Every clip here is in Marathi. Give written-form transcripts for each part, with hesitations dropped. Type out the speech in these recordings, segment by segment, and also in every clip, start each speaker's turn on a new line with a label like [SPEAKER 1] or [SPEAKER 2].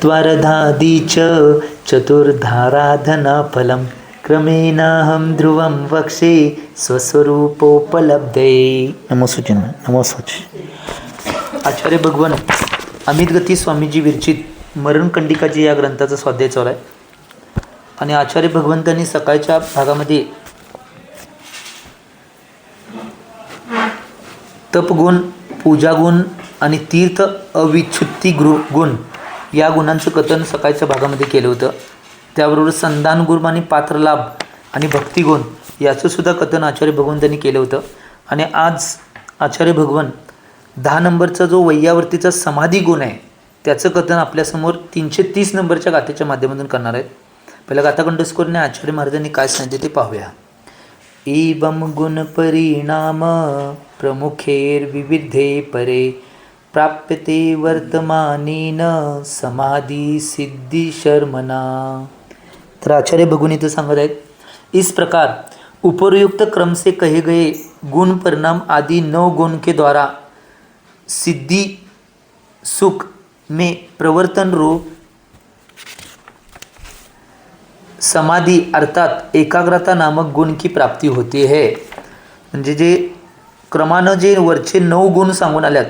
[SPEAKER 1] त्वरधादी च चतुर्धाराधनाफलं क्रमेणाहं ध्रुवं वक्षे स्वस्वरूपोपलब्धे. नमो सुचिन, नमो सुच. आचार्य भगवान अमित गती स्वामीजी विरचित मरणकंडिकाजी या ग्रंथाचा स्वाध्याय चालू आहे. आणि आचार्य भगवंतांनी सकाळच्या भागामध्ये तपगुण, पूजागुण आणि तीर्थ अविच्छुत्ती गुण या गुणांचं कथन सकाळच्या भागामध्ये केलं होतं. त्याबरोबर संदान गुण आणि पात्रलाभ आणि भक्तिगुण याचं सुद्धा कथन आचार्य भगवंतांनी केलं होतं. आणि आज आचार्य भगवान 10 नंबरचा जो वैयावर्तीचा समाधी गुण आहे त्याचं कथन आपल्यासमोर 330 नंबरच्या गाथेच्या माध्यमातून करणार आहेत. पहिला गाथा कंठस्थ आचार्य महाराजांनी काय सांगितले ते पाहूया. एवं गुण परिणाम प्रमुखेर विविधे परे प्राप्यते वर्तमानेन समाधि सिद्धि शर्मना. तर आचार्य भगवान इथं सांगत आहेत, इस प्रकार उपरयुक्त क्रम से कहे गए गुण परिणाम आदि 9 गुण के द्वारा सिद्धि सुख में प्रवर्तन रूप समाधि अर्थात एकाग्रता नामक गुण की प्राप्ती होती है. म्हणजे जे क्रमानं जे वरचे 9 गुण सांगून आल्यात,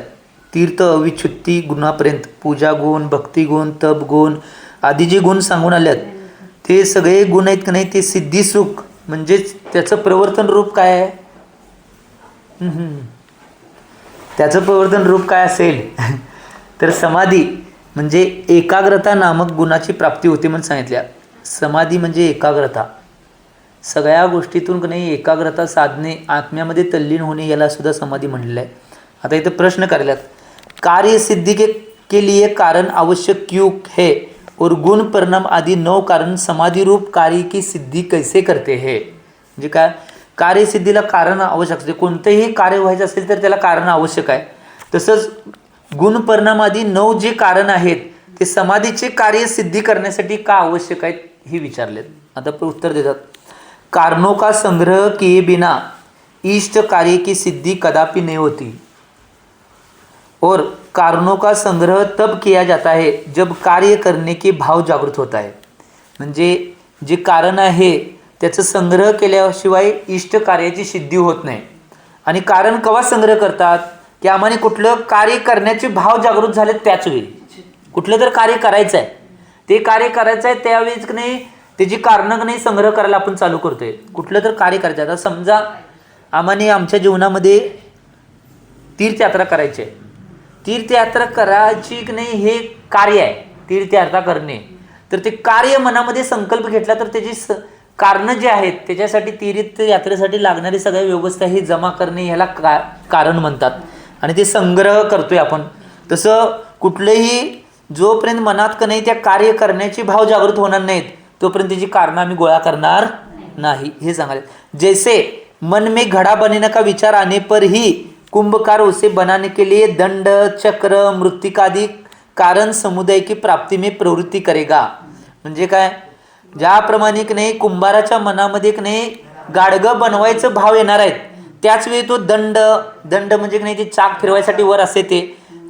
[SPEAKER 1] तीर्थ अविच्छुत्ती गुणापर्यंत, पूजा गुण, भक्ती गुण, तप गुण आदी जे गुण सांगून आल्यात ते सगळे गुण आहेत की नाही, ते सिद्धी सुख म्हणजेच त्याचं प्रवर्तन रूप काय आहे, त्याचं प्रवर्तन रूप काय असेल तर समाधी म्हणजे एकाग्रता नामक गुणाची प्राप्ती होते म्हणून सांगितल्या. समाधी म्हणजे एकाग्रता, सगळ्या गोष्टीतून की नाही एकाग्रता साधणे, आत्म्यामध्ये तल्लीन होणे, याला सुद्धा समाधी म्हणलेलं आहे. आता इथं प्रश्न करायला, कार्य सिद्धि के लिए कारण आवश्यक क्यों है और गुण परिणाम आदि 9 कारण समाधि रूप कार्य की सिद्धि कैसे करते हैं. म्हणजे काय, कार्यसिद्धीला कारण आवश्यक असते. कोणतेही कार्य व्हायचं असेल तर त्याला कारण आवश्यक आहे. तसंच गुण परिणाम आदी 9 जे कारण आहेत ते समाधीचे कार्य सिद्धी करण्यासाठी का आवश्यक आहेत हे विचारलेत. आता उत्तर देतात, कारणों का संग्रह किए बिना इष्ट कार्य की सिद्धि कदापि नहीं होती और कारणों का संग्रह तब किया जाता है जब कार्य करने के भाव जागृत होता है. म्हणजे जे कारण आहे त्याचा संग्रह केल्याशिवाय इष्ट कार्याची सिद्धी होत नाही. आणि कारण केव्हा संग्रह करतात की आम्हाला कुठलं कार्य करण्याचे भाव जागृत झाले त्याच वेळी. कुठलं तर कार्य करायचं आहे, ते कार्य करायचं आहे त्यावेळीच की नाही त्याची कारणं की नाही संग्रह करायला आपण चालू करतोय. कुठलं तर कार्य करायचं आहे. आता समजा आम्हाला आमच्या जीवनामध्ये तीर्थयात्रा करायची आहे, तीर्थयात्रा करायची की नाही हे कार्य आहे तीर्थयात्रा करणे. तर ते कार्य मनामध्ये संकल्प घेतला तर त्याची कारणं जे आहेत त्याच्यासाठी तीर्थयात्रेसाठी लागणारी सगळ्या व्यवस्था ही जमा करणे ह्याला कारण म्हणतात. आणि ते संग्रह करतोय आपण. तसं कुठलेही जोपर्यंत मनात का नाही त्या कार्य करण्याचे भाव जागृत होणार नाहीत तोपर्यंत त्याची कारणं आम्ही गोळा करणार नाही हे सांगायला. जैसे मन में घड़ा बनने का विचार आने पर ही कुंभकार उसे बनाने के लिए दंड, चक्र, मृत्तिकादि कारण समुदाय की प्राप्ती में प्रवृत्ती करेगा. म्हणजे काय, ज्याप्रमाणे की नाही कुंभाराच्या मनामध्ये की नाही गाडगं बनवायचं भाव येणार आहेत त्याच वेळी तो दंड म्हणजे की नाही ते चाक फिरवायसाठी वर असते ते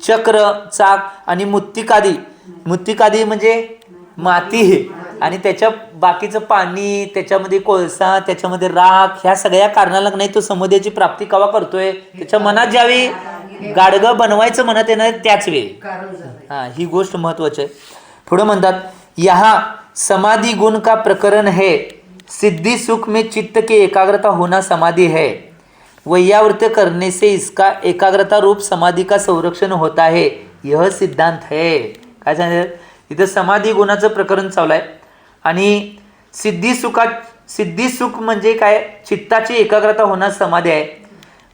[SPEAKER 1] चक्र, चाक आणि मुत्तिकादी म्हणजे माती आणि त्याच्या बाकीचं पाणी, त्याच्यामध्ये कोळसा, त्याच्यामध्ये राख, ह्या सगळ्या कारणाला नाही तो समुदायाची प्राप्ती केव्हा करतोय, त्याच्या मनात ज्यावेळी गाडगं बनवायचं मनात येणार त्याच वेळी. ही गोष्ट महत्वाची आहे. पुढे म्हणतात, यहाँ समाधि गुण का प्रकरण है, सिद्धि सुख में चित्त के एकाग्रता होना समाधि है. वैयावृत्य करने से इसका एकाग्रता रूप समाधि का संरक्षण होता है, यह सिद्धांत है. काय सांगितलं इथं, समाधी गुणाचं प्रकरण चालू आहे. आणि सिद्धी सुख म्हणजे काय, चित्ताची एकाग्रता होणार समाधी आहे.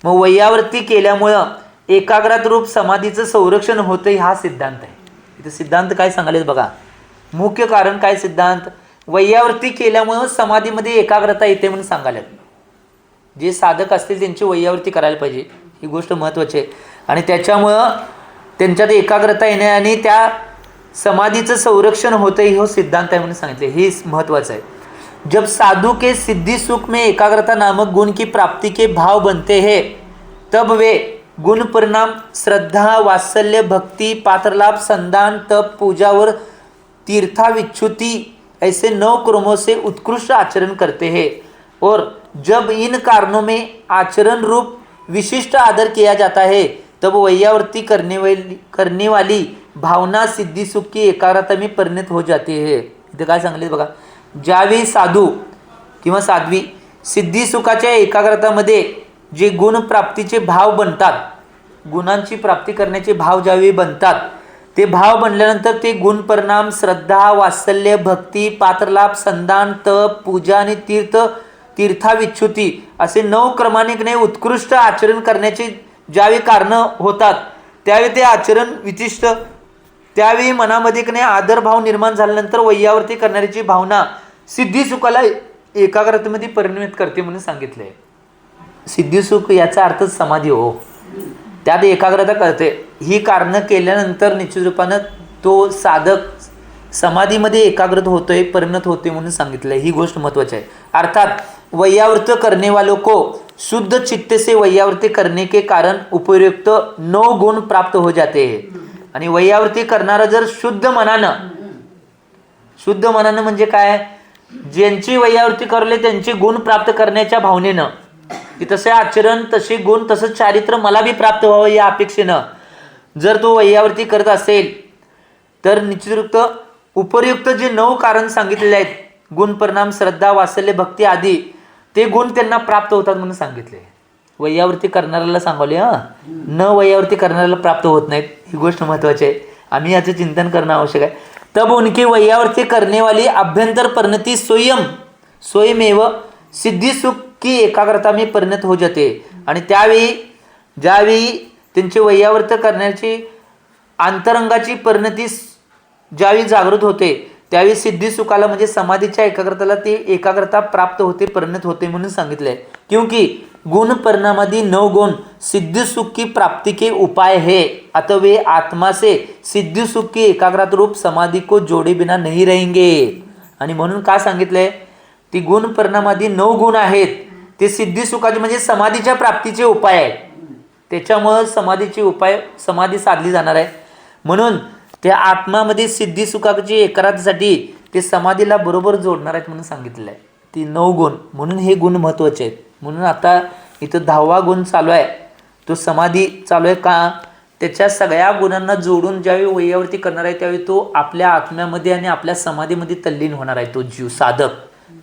[SPEAKER 1] मग वैयावृत्ती केल्यामुळं एकाग्रात रूप समाधीचं संरक्षण होतं हा सिद्धांत आहे. इथं सिद्धांत काय सांगायला बघा, मुख्य कारण काय सिद्धांत, वैयावृत्ती केल्यामुळं समाधीमध्ये एकाग्रता येते म्हणून सांगायला. जे साधक असतील त्यांची वैयावृत्ती करायला पाहिजे, ही गोष्ट महत्त्वाची आहे. आणि त्याच्यामुळं त्यांच्यात एकाग्रता येणे आणि त्या समाधीचं संरक्षण होतं हे सिद्धांत आहे म्हणून सांगितले. हे महत्त्वाचं आहे. जब साधु के सिद्धि सुख में एकाग्रता नामक गुण की प्राप्ति के भाव बनते हैं तब वे गुण परिणाम श्रद्धा, वात्सल्य, भक्ति, पात्रलाभ, संदान, तप, पूजा और तीर्थाविच्छुति ऐसे 9 क्रमों से उत्कृष्ट आचरण करते हैं और जब इन कारणों में आचरण रूप विशिष्ट आदर किया जाता है तब वैयावर्ती करने वाली भावना सिद्धी सुख की एकाग्रता में परिणत हो जाती है. इथे काय सांगले बघा, ज्यावेळी साधू किंवा साध्वी सिद्धी सुखाच्या एकाग्रतामध्ये जे गुण प्राप्तीचे भाव बनतात, गुणांची प्राप्ती करण्याचे भाव ज्यावेळी बनतात, ते भाव बनल्यानंतर ते गुण परिणाम श्रद्धा वात्सल्य भक्ती पात्रलाभ संदान तप पूजा आणि तीर्थाविच्छुती असे 9 क्रमाने उत्कृष्ट आचरण करण्याचे ज्यावेळी कारण होतात त्यावेळी ते आचरण विशिष्ट, त्यावेळी मनामध्ये आदरभाव निर्माण झाल्यानंतर वैयावर्ती करणाऱ्याची भावना सिद्धी सुखाला एकाग्रतेमध्ये परिणमित करते म्हणून सांगितलंय. सिद्धी सुख याचा अर्थ समाधी हो, त्यात एकाग्रता करते. ही कारणं केल्यानंतर निश्चित रूपानं तो साधक समाधीमध्ये एकाग्रत होतोय, परिणत होते म्हणून सांगितलंय. ही गोष्ट महत्त्वाची आहे. अर्थात वैयावर्त करने वालों को शुद्ध चित्त से वैयावर्ती करने के कारण उपयुक्त 9 गुण प्राप्त हो जाते हैं. आणि वैयावर्ती करणारा जर शुद्ध मनानं म्हणजे काय, ज्यांची वैयावर्ती करले त्यांचे गुण प्राप्त करण्याच्या भावनेनं, की तसे आचरण तसे गुण तसंच चारित्र्य मला बी प्राप्त व्हावं या अपेक्षेनं जर तो वैयावर्ती करत असेल तर निश्चित उपयुक्त जे 9 कारण सांगितलेले आहेत, गुण परिणाम श्रद्धा वात्सल्य भक्ती आदी, ते गुण त्यांना प्राप्त होतात म्हणून सांगितले. वैयावर्ती करणाऱ्याला सांगवले, न वैयावर्ती करणाऱ्याला प्राप्त होत नाहीत. ही गोष्ट महत्त्वाची आहे, आम्ही याचे चिंतन करणं आवश्यक आहे. तब उनकी वैयावर्ती करने वाली अभ्यंतर परिणति स्वयमेव सिद्धि सुख की एकाग्रता में परिणत हो जाते. आणि त्यावेळी ज्यावेळी त्यांची वैयावर्त करण्याची अंतरंगाची परिणती ज्यावेळी जागृत होते त्यावेळी सिद्धी सुखाला म्हणजे समाधीच्या एकाग्रताला ती एकाग्रता प्राप्त होते, परिणत होते म्हणून सांगितलंय. क्योंकि गुण परिणामादि 9 गुण सिद्धि सुख की प्राप्ति के उपाय है, अतः वे आत्मा से सिद्धि सुख की एकाग्रता रूप समाधि को जोड़े बिना नहीं रहेंगे. आणि म्हणून काय सांगितलंय, ती गुण परिणामादि 9 गुण आहेत ते सिद्धी सुखाचे म्हणजे समाधीच्या प्राप्तीचे उपाय आहेत. त्याच्यामुळे समाधी साधली जाणार आहे. म्हणून त्या आत्मामध्ये सिद्धी सुखाची एकाग्रतेसाठी ते समाधीला बरोबर जोडणार आहेत म्हणून सांगितलेलं आहे. ती 9 गुण, म्हणून हे गुण महत्त्वाचे आहेत. म्हणून आता इथं 10वा गुण चालू आहे, तो समाधी चालू आहे. का, त्याच्या सगळ्या गुणांना जोडून ज्यावेळी वैयावर्ती करणार आहे त्यावेळी तो आपल्या आत्म्यामध्ये आणि आपल्या समाधीमध्ये तल्लीन होणार आहे तो जीव साधक.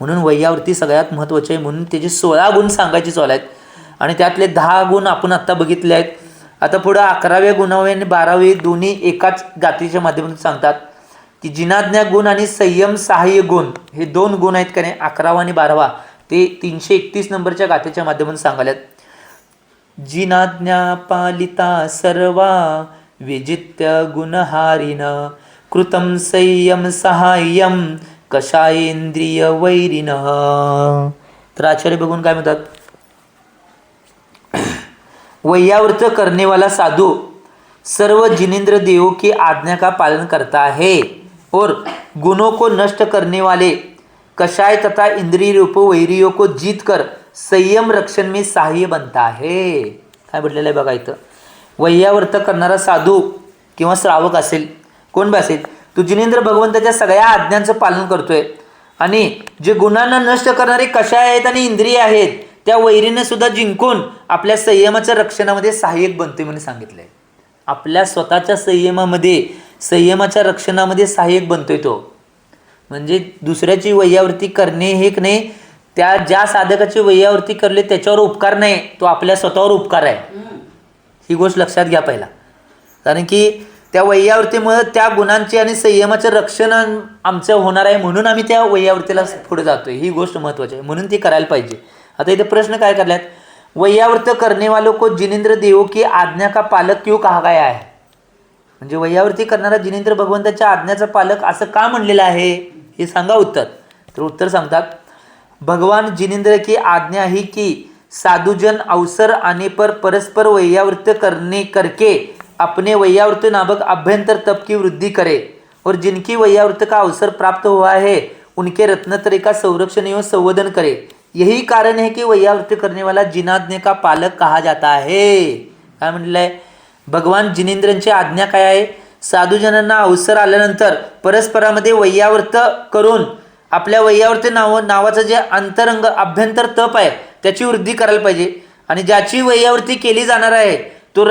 [SPEAKER 1] म्हणून वैयावर्ती सगळ्यात महत्त्वाचे आहे. म्हणून त्याचे 16 गुण सांगायचे चालू आहेत आणि त्यातले 10 गुण आपण आत्ता बघितले आहेत. आता पुढं 11व्या गुणावे आणि 12वे दोन्ही एकाच गाथेच्या माध्यमातून सांगतात की जिनाज्ञा गुण आणि संयम सहाय्य गुण हे 2 गुण आहेत का नाही, 11वा आणि 12वा, ते 331 नंबरच्या गाथेच्या माध्यमातून सांगाल्यात. जिनाज्ञा पालिता सर्वा विजित्य गुणहारिण कृतम संयम सहाय्यम कषायेंद्रिय वैरिण. तर आचार्य बघून काय म्हणतात, वैयावर्त करने वाला साधु सर्व जिनेन्द्र देवों की आज्ञा का पालन करता है और गुणों को नष्ट करने वाले कषाय तथा इंद्रिय रूप वैरियों को जीत कर संयम रक्षण में सहाय्य बनता है. काय म्हटलेलं आहे बघा इथं, वैयावर्त करणारा साधू किंवा श्रावक असेल, कोण बी असेल, तो जिनेंद्र भगवंताच्या सगळ्या आज्ञांचं पालन करतोय आणि जे गुणांना नष्ट करणारे कषाय आहेत आणि इंद्रिय आहेत त्या वैरीने सुद्धा जिंकून आपल्या संयमाच्या रक्षणामध्ये सहाय्यक बनते म्हणून सांगितलंय. आपल्या स्वतःच्या संयमाच्या रक्षणामध्ये सहाय्यक बनतोय तो. म्हणजे दुसऱ्याची वैयावर्ती करणे हे नाही, त्या ज्या साधकाची वैयावर्ती करले त्याच्यावर उपकार नाही, तो आपल्या स्वतःवर उपकार आहे. ही गोष्ट लक्षात घ्या पहिला. कारण की त्या वैयावर्तीमुळे त्या गुणांचे आणि संयमाचं रक्षण आमचं होणार आहे म्हणून आम्ही त्या वैयावर्तीला पुढे जातोय. ही गोष्ट महत्त्वाची आहे, म्हणून ती करायला पाहिजे. आता इथे प्रश्न काय करल्यात, वैयावर्त करने वालों को जिनेंद्र देवों की आज्ञा का पालक क्यों कहा गया है. म्हणजे वैयावर्ती करणारा जिनेंद्र भगवंताच्या आज्ञाचा पालक असं का म्हणलेलं आहे हे सांगा उत्तर. तर उत्तर सांगतात, भगवान जिनेंद्र की आज्ञा ही कि साधुजन अवसर आने पर परस्पर वैयावर्त करके अपने वैयावर्त नामक अभ्यंतर तप की वृद्धि करे और जिनकी वैयावर्त का अवसर प्राप्त हुआ है उनके रत्नत्रय का संरक्षण एवं संवर्धन करे. यही कारण है कि वैयावर्त करने वाला जिनाज्ञा का पालक कहा जाता है. काय म्हटलंय, भगवान जिनेंद्रांची आज्ञा काय आहे, साधूजनांना अवसर आल्यानंतर परस्परामध्ये वैयावर्त करून आपल्या वैयावर्त नावाचं जे अंतरंग अभ्यंतर तप आहे त्याची वृद्धी करायला पाहिजे. आणि ज्याची वैयावर्ती केली जाणार आहे तो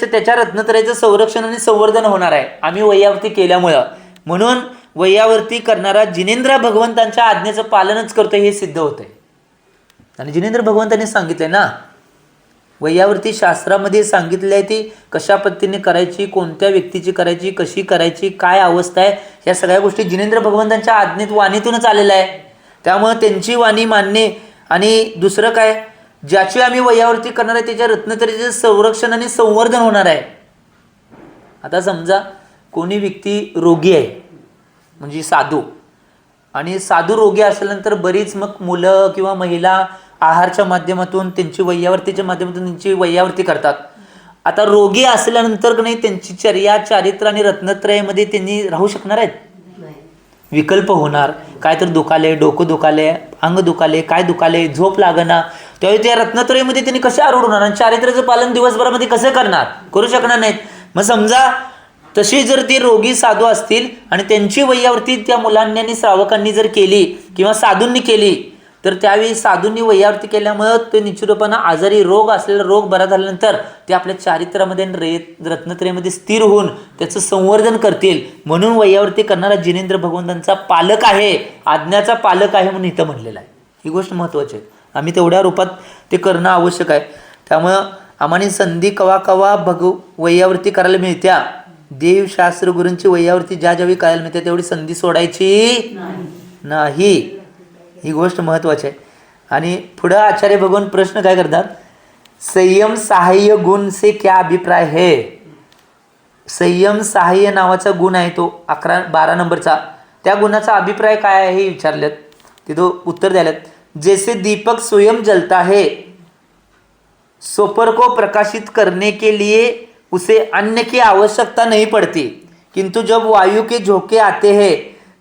[SPEAKER 1] त्याच्या रत्नत्रयाचं संरक्षण आणि संवर्धन होणार आहे आम्ही वैयावर्ती केल्यामुळं. म्हणून वैयावर्ती करणारा जिनेंद्र भगवंतांच्या आज्ञेचं पालनच करतो हे सिद्ध होतंय. आणि जिनेंद्र भगवंतांनी सांगितलंय ना, वैयावर्ती शास्त्रामध्ये सांगितले आहे ती कशा पद्धतीने करायची, कोणत्या व्यक्तीची करायची, कशी करायची, काय अवस्था आहे, ह्या सगळ्या गोष्टी जिनेंद्र भगवंतांच्या आज्ञेत वाणीतूनच आलेल्या आहे. त्यामुळं त्यांची वाणी मानणे. आणि दुसरं काय, ज्याची आम्ही वैयावर्ती करणार आहे त्याच्या रत्नत्रयाचे संरक्षण आणि संवर्धन होणार आहे. आता समजा कोणी व्यक्ती रोगी आहे म्हणजे साधू, आणि साधू रोगी असल्यानंतर बरीच मग मुलं किंवा महिला आहारच्या माध्यमातून त्यांची वैयावर्तीच्या माध्यमातून त्यांची वैयावर्ती करतात. आता रोगी असल्यानंतर का नाही त्यांची चर्या चारित्र आणि रत्नत्रयामध्ये त्यांनी राहू शकणार आहेत? विकल्प होणार. काय तर दुखाले, डोकं दुखाले, अंग दुखाले, काय दुखाले, झोप लागना, त्यावेळी त्या रत्नत्रयामध्ये त्यांनी कसे आरूढ होणार आणि चारित्र्याचं पालन दिवसभरामध्ये कसं करणार? करू शकणार नाहीत. मग समजा तशी जर ते रोगी साधू असतील आणि त्यांची वैयावर्ती त्या मुलांनी आणि श्रावकांनी जर केली किंवा साधूंनी केली तर त्यावेळी साधूंनी वैयावर्ती केल्यामुळं ते निश्चितपणे आजारी रोग असलेला रोग बरा झाल्यानंतर ते आपल्या चारित्र्यामध्ये आणि रत्नत्रयामध्ये स्थिर होऊन त्याचं संवर्धन करतील. म्हणून वैयावर्ती करणारा जिनेंद्र भगवंतांचा पालक आहे, आज्ञाचा पालक आहे म्हणून इथं म्हणलेलं आहे. ही गोष्ट महत्त्वाची आहे. आम्ही तेवढ्या रूपात ते करणं आवश्यक आहे. त्यामुळं आम्हाला संधी कवा कवा वैयावर्ती करायला मिळत्या. देवशास्त्र गुरूंची वैयावर्ती ज्या ज्यावेळी करायला मिळते तेवढी संधी सोडायची नाही. ही गोष्ट महत्त्वाची आहे. आणि पुढं आचार्य भगवान प्रश्न काय करतात, संयम सहाय्य गुण से क्या अभिप्राय है. संयम सहाय्य नावाचा गुण आहे तो 12 नंबरचा. त्या गुणाचा अभिप्राय काय आहे हे विचारलेत. तिथं उत्तर द्यायलेत. जैसे दीपक स्वयं जलता है, सोपर को प्रकाशित करने के लिए उसे अन्य की आवश्यकता नहीं पड़ती, किंतु जब वायु के झोंके आते हैं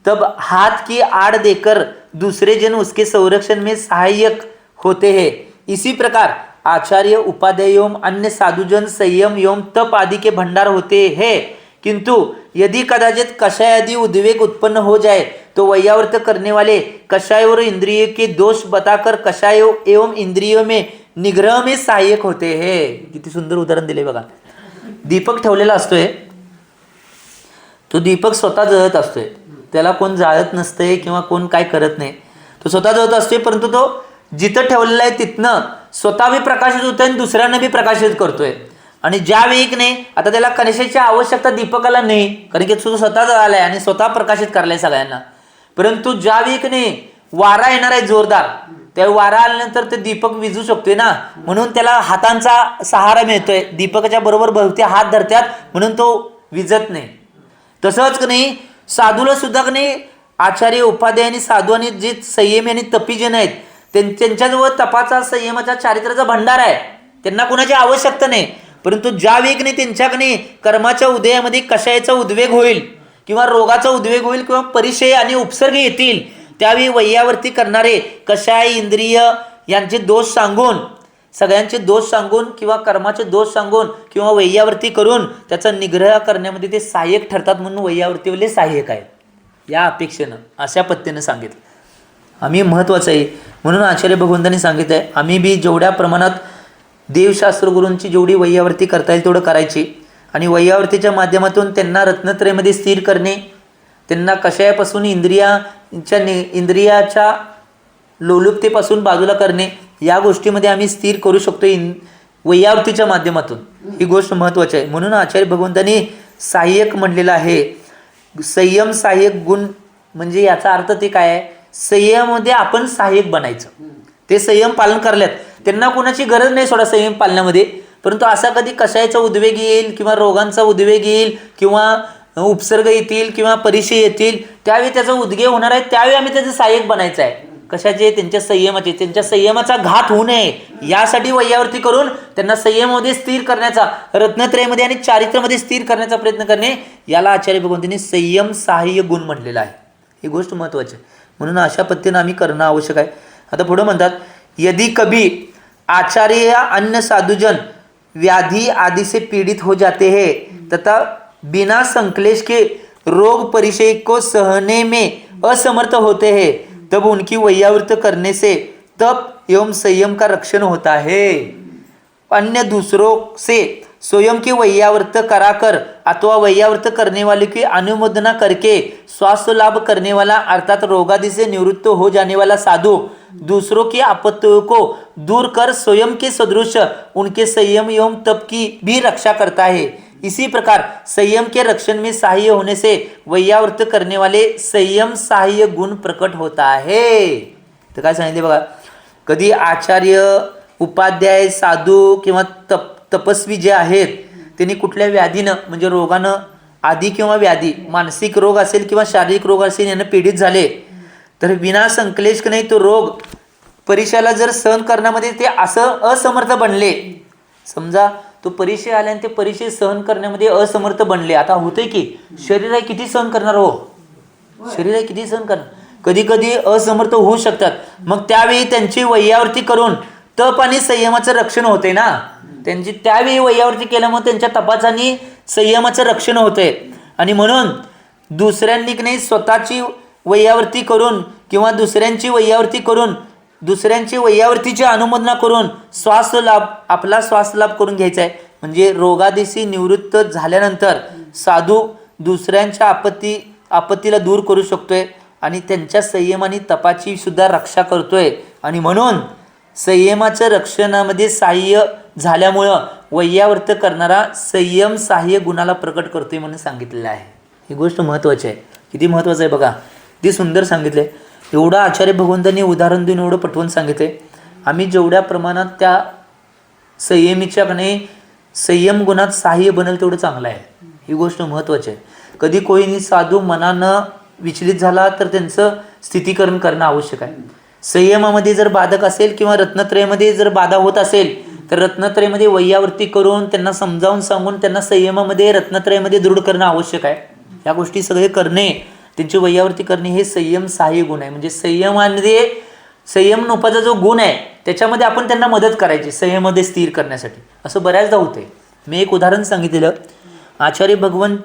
[SPEAKER 1] तब हाथ की आड़ देकर दूसरे जन उसके संरक्षण में सहायक होते हैं. इसी प्रकार आचार्य, उपाध्याय एवं अन्य साधुजन संयम एवं तप आदि के भंडार होते हैं. किंतु यदि कदाचित कषाय आदि उद्वेग उत्पन्न हो जाए तो वैयावर्त करने वाले कषाय और इंद्रिय के दोष बताकर कषाय एवं इंद्रियों में निग्रह में सहायक होते हैं. किती सुंदर उदाहरण दिले बघा. दीपक ठेवलेला असतोय, तो दीपक स्वतः जळत असतोय, त्याला कोण जाळत नसतंय किंवा कोण काय करत नाही, तो स्वतः जळत असतोय. परंतु तो जिथं ठेवलेला आहे तिथनं स्वतः बी प्रकाशित होतोय आणि दुसऱ्यांना बी प्रकाशित करतोय. आणि ज्या वेळी नाही आता त्याला कशाची आवश्यकता दीपकाला नाही, कारण की तो स्वतः जळालाय आणि स्वतः प्रकाशित करलाय सगळ्यांना. परंतु ज्या वेळी नाही वारा येणार आहे जोरदार, त्या वारा आल्यानंतर ते दीपक विझू शकतोय ना, म्हणून त्याला हातांचा सहारा मिळतोय. दीपकाच्या बरोबर भोवती हात धरतात म्हणून तो विझत नाही. तसंच नाही साधूला सुद्धा नाही आचार्य, उपाध्याय आणि साधू आणि जे संयमी आणि तपीजन आहेत त्यांच्याजवळ तपाचा, संयमाचा, चारित्र्याचा भंडार आहे. त्यांना कोणाची आवश्यकता नाही. परंतु ज्या वेग नाही त्यांच्याकडे कर्माच्या उदयामध्ये कशाचा उद्वेग होईल किंवा रोगाचा उद्वेग होईल किंवा परिचय आणि उपसर्ग येतील त्यावेळी वैयावर्ती करणारे कषाय, इंद्रिय यांचे दोष सांगून, सगळ्यांचे दोष सांगून किंवा कर्माचे दोष सांगून किंवा वैयावर्ती करून त्याचा निग्रह करण्यामध्ये ते सहाय्यक ठरतात. म्हणून वैयावर्तीवाले सहाय्यक आहेत या अपेक्षेनं, अशा पद्धतीनं सांगितलं. आम्ही महत्त्वाचं आहे म्हणून आचार्य भगवंतांनी सांगितलं आहे आम्ही बी जेवढ्या प्रमाणात देवशास्त्र गुरूंची जेवढी वैयावर्ती करता येईल तेवढं करायची. आणि वैयावर्तीच्या माध्यमातून त्यांना रत्नत्रयामध्ये स्थिर करणे, त्यांना कशापासून इंद्रियाच्या लोलुपतेपासून बाजूला करणे, या गोष्टीमध्ये आम्ही स्थिर करू शकतो वैयावर्तीच्या माध्यमातून. ही गोष्ट महत्त्वाची आहे. म्हणून आचार्य भगवंतांनी सहाय्यक म्हणलेलं आहे. संयम सहाय्यक गुण म्हणजे याचा अर्थ ते काय आहे, संयमामध्ये आपण सहाय्यक बनायचं. ते संयम पालन करल्यात, त्यांना कोणाची गरज नाही सोडा संयम पालनामध्ये. परंतु असा कधी कशाचा उद्वेग येईल किंवा रोगांचा उद्वेग येईल किंवा उपसर्ग येतील किंवा परिचय येतील त्यावेळी त्याचा उद्वेग होणार आहे, त्यावेळी आम्ही त्याचं सहाय्यक बनायचं आहे. कशाचे? त्यांच्या संयमाचे. त्यांच्या संयमाचा घात होऊ नये यासाठी वैयावर्ती करून त्यांना संयमामध्ये स्थिर करण्याचा, रत्नत्रयामध्ये आणि चारित्र्यामध्ये स्थिर करण्याचा प्रयत्न करणे, याला आचार्य भगवंतांनी संयम सहाय्य गुण म्हणलेला आहे. ही गोष्ट महत्त्वाची आहे. म्हणून अशा पद्धतीनं आम्ही करणं आवश्यक आहे. आता पुढे म्हणतात, यदि कभी आचार्य या अन्य साधुजन व्याधि आदि से पीड़ित हो जाते हैं तथा बिना संक्लेश के रोग परिचय को सहने में असमर्थ होते हैं, तब उनकी वैयावृत्त करने से तप एवं संयम का रक्षण होता है। अन्य दूसरों से स्वयं की वैयावृत्त कराकर अथवा वैयावृत्त करने वाले की अनुमोदना करके स्वास्थ्य लाभ करने वाला अर्थात रोगादि से निवृत्त हो जाने वाला साधु दूसरों की आपत्तियों को दूर कर स्वयं के सदृश उनके संयम एवं तप की भी रक्षा करता है। इसी प्रकार संयम के रक्षण में सहाय्य होने से वैयावृत्त करने वाले संयम सहाय्य गुण प्रकट होता है। तर काय सांगितले बघा, कधी आचार्य उपाध्याय साधू किंवा तपस्वी जे आहेत त्यांनी कुठल्या व्याधीनं म्हणजे रोगानं आधी किंवा व्याधी मानसिक रोग असेल किंवा शारीरिक रोग असेल यांना पीडित झाले तर विना संक्लेश नाही तो रोग परीक्षेला जर सहन करण्यामध्ये ते असं असमर्थ बनले, समजा तो परीक्षा आला आणि ते परीक्षा सहन करण्यामध्ये असमर्थ बनले, आता होते की शरीर आहे किती सहन करणार हो, शरीर आहे किती सहन करणार, कधी कधी असमर्थ होऊ शकतात, मग त्यावेळी त्यांची वैयावृत्ती करून तप आणि संयमाचं रक्षण होते ना, त्यांची त्यावेळी वैयावृत्ती केल्यामुळे त्यांच्या तपाचं आणि संयमाचं रक्षण होते। आणि म्हणून दुसऱ्यांनी नाही स्वतःची वैयावृत्ती करून किंवा दुसऱ्यांची वैयावृत्ती करून दुसऱ्यांची वैयावृत्तीची अनुमोदना करून स्वास्थ्य लाभ आपला स्वास्थ्य लाभ करून घ्यायचा आहे। म्हणजे रोगादिशी निवृत्त झाल्यानंतर साधू दुसऱ्यांच्या आपत्तीला दूर करू शकतोय आणि त्यांच्या संयम आणि तपाची सुद्धा रक्षा करतोय। आणि म्हणून संयमाच्या रक्षणामध्ये सहाय्य झाल्यामुळं वैयावृत्त करणारा संयम सहाय्य गुणाला प्रकट करतोय म्हणून सांगितलेलं आहे। ही गोष्ट महत्त्वाची आहे, किती महत्त्वाचं आहे बघा, किती सुंदर सांगितले। एवढं आचार्य भगवंतांनी उदाहरण देऊन एवढं पटवून सांगितले। आम्ही जेवढ्या प्रमाणात त्या संयमीच्याकडे संयम गुणात सहाय्य बनेल तेवढं चांगलं आहे, ही गोष्ट महत्त्वाची आहे। कधी कोणी साधू मनानं विचलित झाला तर त्यांचं स्थितीकरण करणं आवश्यक आहे। संयमामध्ये जर बाधक असेल किंवा रत्नत्रयमध्ये जर बाधा होत असेल तर रत्नत्रयमध्ये वैयावृत्ती करून त्यांना समजावून सांगून त्यांना संयमामध्ये रत्नत्रयमध्ये दृढ करणं आवश्यक आहे। या गोष्टी सगळे करणे, त्यांची वैयावृत्ती करणे हे संयम सहाय्य गुण आहे। म्हणजे संयमामध्ये संयम नोपाचा जो गुण आहे त्याच्यामध्ये आपण त्यांना मदत करायची संयमामध्ये स्थिर करण्यासाठी, असं बऱ्याचदा होते। मी एक उदाहरण सांगितलेलं, आचार्य भगवंत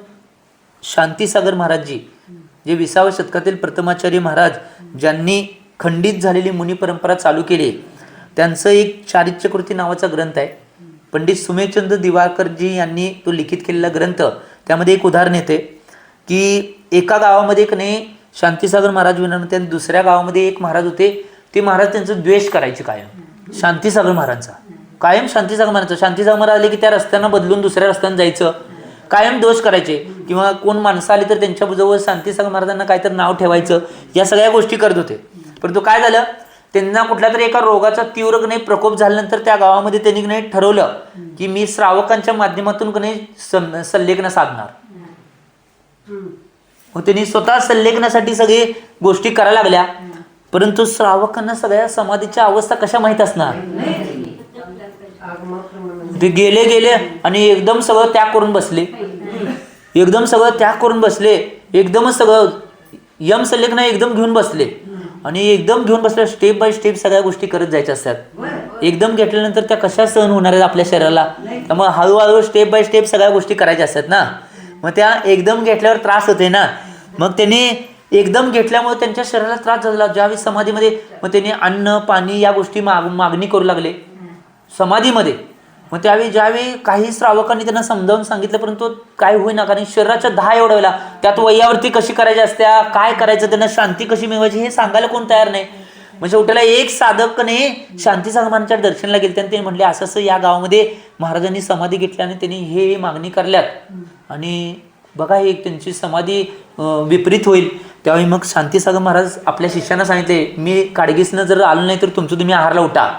[SPEAKER 1] शांतीसागर महाराजजी जे 20व्या शतकातील प्रथमाचार्य महाराज ज्यांनी खंडित झालेली मुनी परंपरा चालू केली, त्यांचं एक चारित्र्यकृती नावाचा ग्रंथ आहे। पंडित सुमेशचंद्र दिवाकरजी यांनी तो लिखित केलेला ग्रंथ, त्यामध्ये एक उदाहरण येते की एका गावामध्ये की नाही शांतीसागर महाराज विनंती आणि दुसऱ्या गावामध्ये एक महाराज होते, ते महाराज त्यांचा द्वेष करायचे कायम शांतीसागर महाराजांचा, कायम शांतीसागर महाराजांचा। शांतीसागर महाराज आले की त्या रस्त्यानं बदलून दुसऱ्या रस्त्यानं जायचं, कायम दोष करायचे किंवा कोण माणसं आली तर त्यांच्याजवळ शांतीसागर महाराजांना काहीतरी नाव ठेवायचं, या सगळ्या गोष्टी करत होते। परंतु काय झालं, त्यांना कुठल्या तरी एका रोगाचा तीव्र नाही प्रकोप झाल्यानंतर त्या गावामध्ये त्यांनी नाही ठरवलं की मी श्रावकांच्या माध्यमातून नाही संलेखन साधणार। मग त्यांनी स्वतः संलेखनासाठी सगळे गोष्टी करायला लागल्या, परंतु श्रावकांना सगळ्या समाधीच्या अवस्था कशा माहीत असणार, ते गेले आणि एकदम सगळं त्याग करून बसले, एकदम सगळं त्याग करून बसले, एकदमच सगळं यम संलेखन एकदम घेऊन बसले आणि एकदम घेऊन बसल्या स्टेप बाय स्टेप सगळ्या गोष्टी करत जायच्या असतात। एकदम घेतल्यानंतर त्या कशा सहन होणार आहेत आपल्या शरीराला, त्यामुळे हळूहळू स्टेप बाय स्टेप सगळ्या गोष्टी करायच्या असतात ना, मग त्या एकदम घेतल्यावर त्रास होते ना, मग त्यांनी एकदम घेतल्यामुळे त्यांच्या शरीराला त्रास झाला। ज्यावेळी समाधीमध्ये मग त्यांनी अन्न पाणी या गोष्टी मागणी करू लागले समाधीमध्ये, मग त्यावेळी ज्यावेळी काही श्रावकांनी त्यांना समजावून सांगितलं परंतु काय होईना, कारण शरीराच्या 10 एवढा वेळा त्यात वैयावृत्ती कशी करायची असत्या, काय करायचं, त्यांना शांती कशी मिळवायची हे सांगायला कोण तयार नाही। मग शेवटीला एक साधकने शांतीसागर महाराजांच्या दर्शनाला गेले आणि ते म्हटले असं असं या गावामध्ये महाराजांनी समाधी घेतली आणि त्यांनी हे मागणी करल्यात आणि बघा एक त्यांची समाधी विपरीत होईल। त्यावेळी मग शांतीसागर महाराज आपल्या शिष्यांना सांगितले, मी काडगीसनं जर आलो नाही तर तुमचं तुम्ही आहारला उठा,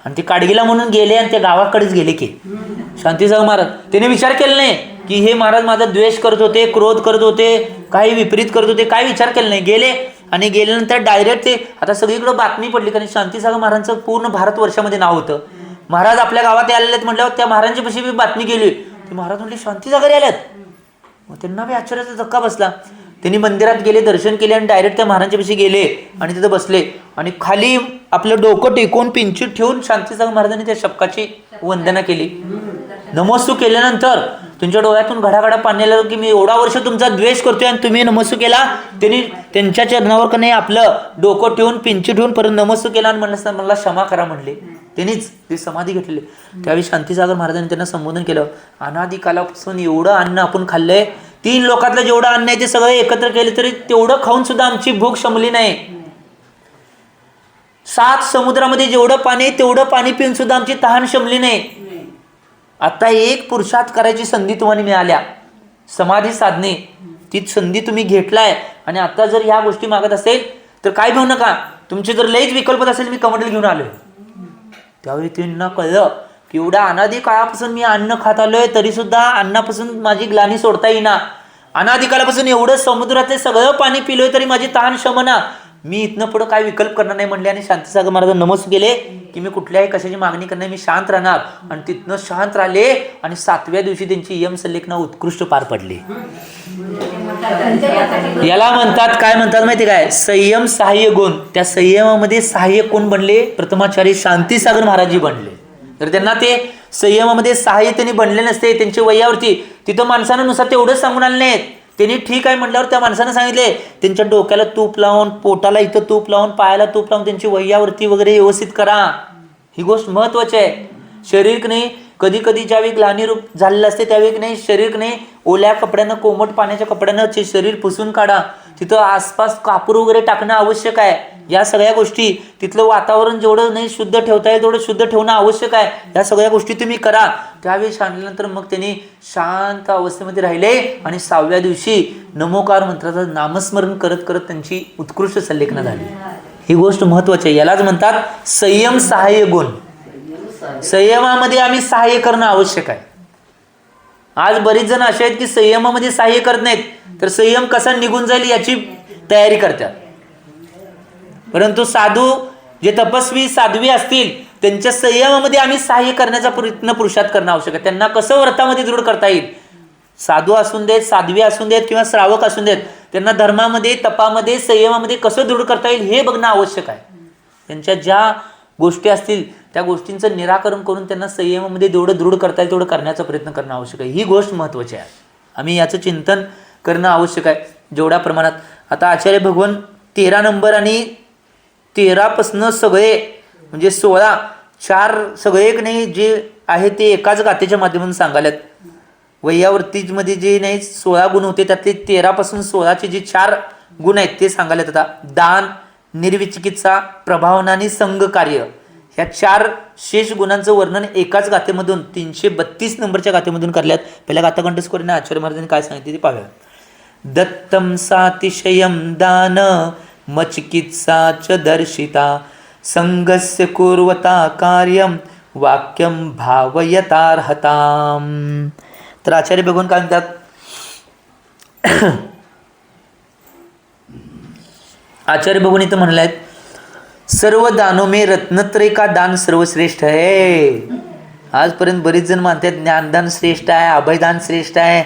[SPEAKER 1] आणि ते काडगीला म्हणून गेले आणि ते गावाकडेच गेले की शांतीसागर महाराज त्याने विचार केला नाही की हे महाराज माझा द्वेष करत होते, क्रोध करत होते, काही विपरीत करत होते, काही विचार केला नाही, गेले आणि गेल्यानंतर डायरेक्ट ते आता सगळीकडे बातमी पडली, कारण शांतीसागर महाराजांचं पूर्ण भारतवर्षामध्ये नाव होतं। महाराज आपल्या गावात आलेले आहेत म्हटल्यावर त्या महाराजांची कशी बातमी गेली, ते महाराज म्हटले शांतीसागर आल्यात, मग त्यांना बी आश्चर्याचा धक्का बसला। त्यांनी मंदिरात गेले, दर्शन केले आणि डायरेक्ट त्या महाराजांच्या पाशी गेले आणि तिथे बसले आणि खाली आपलं डोकं टेकून पिंचीत ठेवून शांतीसागर महाराजांनी त्या शपकाची वंदना केली। नमोस्तू केल्यानंतर तुमच्या डोळ्यातून घडाघडा पाणी आलं की मी एवढा वर्ष तुमचा द्वेष करतोय आणि तुम्ही नमस्सू केला. त्यांनी त्यांच्या चरणावर का नाही आपलं डोकं ठेवून पिंची ठेवून परत नमस्सू केला आणि म्हणलं मला क्षमा करा म्हणले. त्यांनीच ती समाधी घेतलेली. त्यावेळी शांतीसागर महाराजांनी त्यांना संबोधन केलं. अनादिकालापासून एवढं अन्न आपण खाल्लंय, 3 लोकातलं जेवढं अन्न आहे ते सगळं एकत्र केले तरी तेवढं खाऊन सुद्धा आमची भूक शमली नाही. 7 समुद्रामध्ये जेवढं पाणी तेवढं पाणी पिऊन सुद्धा आमची तहान शमली नाही. आता एक पुरुषार्थ करायची संधी तुम्हाला मिळाल्या, समाधी साधणे, ती संधी तुम्ही घेतलाय. आणि आता जर ह्या गोष्टी मागत असेल तर काय घेऊ नका. तुमचे जर लईच विकल्प असेल मी कमंडल घेऊन आलोय. त्यावेळी त्यांना कळलं की एवढ्या अनादी काळापासून मी अन्न खात आलोय तरी सुद्धा अन्नापासून माझी ग्लानी सोडता येईना. अनादी काळापासून एवढं समुद्रातले सगळं पाणी पिलोय तरी माझी तहान शमना. मी इथनं पुढं काय विकल्प करणार नाही म्हणले आणि शांतीसागर महाराज नमस्कार केले की मी कुठल्याही कशाची मागणी करणार, मी शांत राहणार. आणि तिथनं शांत राहिले आणि 7व्या दिवशी त्यांची यम संलेखना उत्कृष्ट पार पडली. याला म्हणतात, काय म्हणतात माहिती काय, संयम सहाय्य गुण. त्या संयमामध्ये सहाय्य कोण बनले, प्रथमाचार्य शांतीसागर महाराजजी बनले. तर त्यांना ते संयमामध्ये सहाय्य त्यांनी बनले नसते त्यांच्या वयावरती, तिथं माणसानं नुसार तेवढंच सांगून आले नाहीत. त्यांनी ठीक आहे म्हटल्यावर त्या माणसानं सांगितले त्यांच्या डोक्याला तूप लावून, पोटाला इथं तूप लावून, पायाला तूप लावून त्यांची वयावरती वगैरे व्यवस्थित करा. ही गोष्ट महत्वाची आहे. शरीर की नाही कधी कधी ज्यावेळी ग्लानी रूप झालेलं असते त्यावेळी की नाही शरीर की नाही ओल्या कपड्यानं, कोमट पाण्याच्या कपड्यानं शरीर पुसून काढा. तिथं आसपास कापूर वगैरे टाकणं आवश्यक आहे. या सगळ्या गोष्टी, तिथलं वातावरण जेवढं नाही शुद्ध ठेवता येईल तेवढं शुद्ध ठेवणं आवश्यक आहे. या सगळ्या गोष्टी तुम्ही करा. त्यावेळी सांगितल्यानंतर मग त्यांनी शांत अवस्थेमध्ये राहिले आणि 6व्या दिवशी नमोकार मंत्राचं नामस्मरण करत करत त्यांची उत्कृष्ट संलेखना झाली. ही गोष्ट महत्वाची आहे. यालाच म्हणतात संयम सहाय्य गुण. संयमामध्ये आम्ही सहाय्य करणं आवश्यक आहे. आज बरीच जण असे आहेत की संयमामध्ये सहाय्य करत नाहीत, तर संयम कसा निघून जाईल याची तयारी करतात. परंतु साधू जे तपस्वी साध्वी असतील त्यांच्या संयमामध्ये आम्ही सहाय्य करण्याचा प्रयत्न पुरुषार्थ करणं आवश्यक आहे. त्यांना कसं व्रतामध्ये दृढ करता येईल, साधू असून देत, साध्वी असून देत किंवा श्रावक असून देत, त्यांना धर्मामध्ये, तपामध्ये, संयमामध्ये कसं दृढ करता येईल हे बघणं आवश्यक आहे. त्यांच्या ज्या गोष्टी असतील त्या गोष्टींचं निराकरण करून त्यांना संयमामध्ये जेवढं दृढ करता येईल तेवढं करण्याचा प्रयत्न करणं आवश्यक आहे. ही गोष्ट महत्त्वाची आहे. आम्ही याचं चिंतन करणं आवश्यक आहे जेवढ्या प्रमाणात. आता आचार्य भगवान 13 नंबर आणि 13पासनं सगळे म्हणजे 16, 4 सगळे नाही जे आहे ते एकाच गाथेच्या माध्यमातून सांगायलात. वैयावर्तीमध्ये जे नाही 16 गुण होते त्यातले 13पासून 16चे जे 4 गुण आहेत ते सांगायलात. आता दान, निर्विचिकित्सा, प्रभावना आणि संघ कार्य, ह्या 4 शेष गुणांचं वर्णन एकाच गाथेमधून 332 नंबरच्या गाथेमधून करल्यात. पहिल्या गाथाकंठस्कोरीने आचार्य महाराजांनी काय सांगितले ते पाहूया. दत्तम सातिशयम दान मचिकित्सा च दर्शिता संगस्य कुर्वता कार्यम वाक्यम भावयतार्हताम. तर आचार्य भगवान काय म्हणतात, आचार्य भगवान इथं म्हणले आहेत सर्व दानों में रत्नत्रय का दान सर्वश्रेष्ठ है. आजपर्यंत बरीच जण मानतात ज्ञानदान श्रेष्ठ आहे, अभयदान श्रेष्ठ आहे,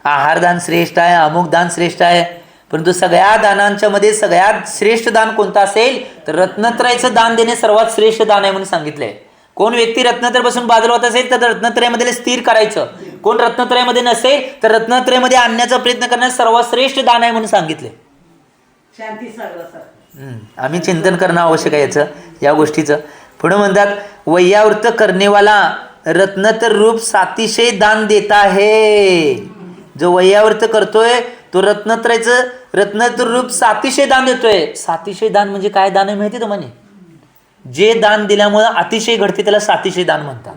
[SPEAKER 1] आहारदान श्रेष्ठ आहे, अमुक दान श्रेष्ठ आहे. परंतु सगळ्या दानांच्या मध्ये सगळ्यात श्रेष्ठ दान कोणतं असेल तर रत्नत्रयाचं दान देणे सर्वात श्रेष्ठ दान आहे म्हणून सांगितलंय. कोण व्यक्ती रत्नत्रयापासून बाजूला होत असेल तर रत्नत्रयामध्ये स्थिर करायचं. कोण रत्नत्रयामध्ये नसेल तर रत्नत्रयामध्ये आणण्याचा प्रयत्न करण्यास सर्वात श्रेष्ठ दान आहे म्हणून सांगितले. आम्ही चिंतन करणं आवश्यक आहे याचं, या गोष्टीचं. पुढे म्हणतात वैयावृत करणेवाला रत्नत्र रूप सातिशय दान देता है. जो वैयावृत करतोय तो रत्नत्र रूप सातिशय दान देतोय. सातिशय दान म्हणजे काय दान आहे माहिती तुम्हाला? जे दान दिल्यामुळं अतिशय घडते त्याला सातिशय दान म्हणतात.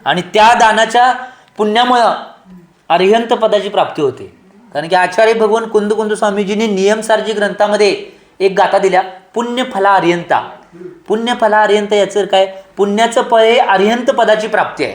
[SPEAKER 1] आणि त्या दानाच्या पुण्यामुळं अर्हंत पदाची प्राप्ती होते. कारण की आचार्य भगवान कुंद स्वामीजींनी नियमसारजी ग्रंथामध्ये एक गाथा दिल्या, पुण्यफला अर्यंता. पुण्यफला अर्यंत याचं काय, पुण्याचं फळ हे अर्हंत पदाची प्राप्ती आहे.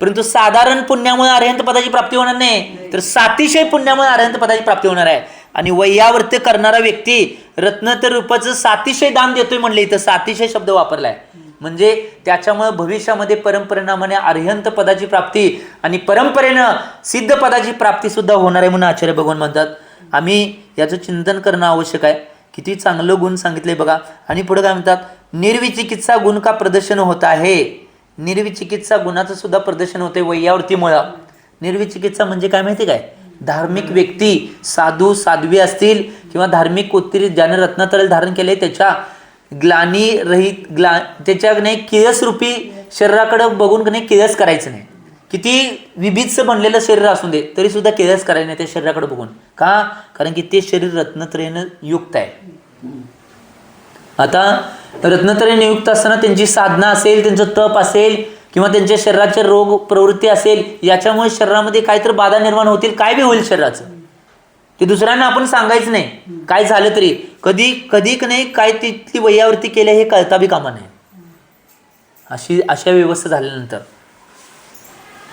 [SPEAKER 1] परंतु साधारण पुण्यामुळे अर्हंत पदाची प्राप्ती होणार नाही, तर सातिशय पुण्यामुळे अर्हंत पदाची प्राप्ती होणार आहे. आणि वैयावर्त करणारा व्यक्ती रत्नत्र रूपाचं सातिशय दान देतोय म्हणले, इथं सातिशय शब्द वापरलाय. म्हणजे त्याच्यामुळे भविष्यामध्ये परंपरेनामाने अर्हंत पदाची प्राप्ती आणि परंपरेनं सिद्ध पदाची प्राप्ती सुद्धा होणार आहे म्हणून आचार्य भगवान म्हणतात. आम्ही याचं चिंतन करणं आवश्यक आहे. किती चांगलं गुण सांगितले बघा. आणि पुढे काय म्हणतात, निर्विचिकित्सा गुण का प्रदर्शन होत आहे. निर्विचिकित्सा गुणाचं सुद्धा प्रदर्शन होते वैयावृत्तीमुळं. निर्विचिकित्सा म्हणजे काय माहिती काय? धार्मिक व्यक्ती, साधू साध्वी असतील किंवा धार्मिक कोणतरी ज्याने रत्नत्रय धारण केले त्याच्या ग्लानी रहित त्याच्या नाही किळसरूपी शरीराकडे बघून नाही किळस करायचं नाही. किती विभीत्स बनलेलं शरीर असून दे तरी सुद्धा किळस करायचं नाही त्या शरीराकडे बघून. का? कारण की ते शरीर रत्नत्रयेनं युक्त आहे. आता रत्नत्रयेनं युक्त असताना त्यांची साधना असेल, त्यांचं तप असेल किंवा त्यांच्या शरीराचे रोग प्रवृत्ती असेल, याच्यामुळे शरीरामध्ये काहीतरी बाधा निर्माण होतील, काय बी होईल शरीराचं, ते दुसऱ्यांना आपण सांगायचं नाही. काय झालं तरी कधी नाही काय तिथली वैयावृत्ती केल्या हे कळता बी कामा नाही. अशा व्यवस्था झाल्यानंतर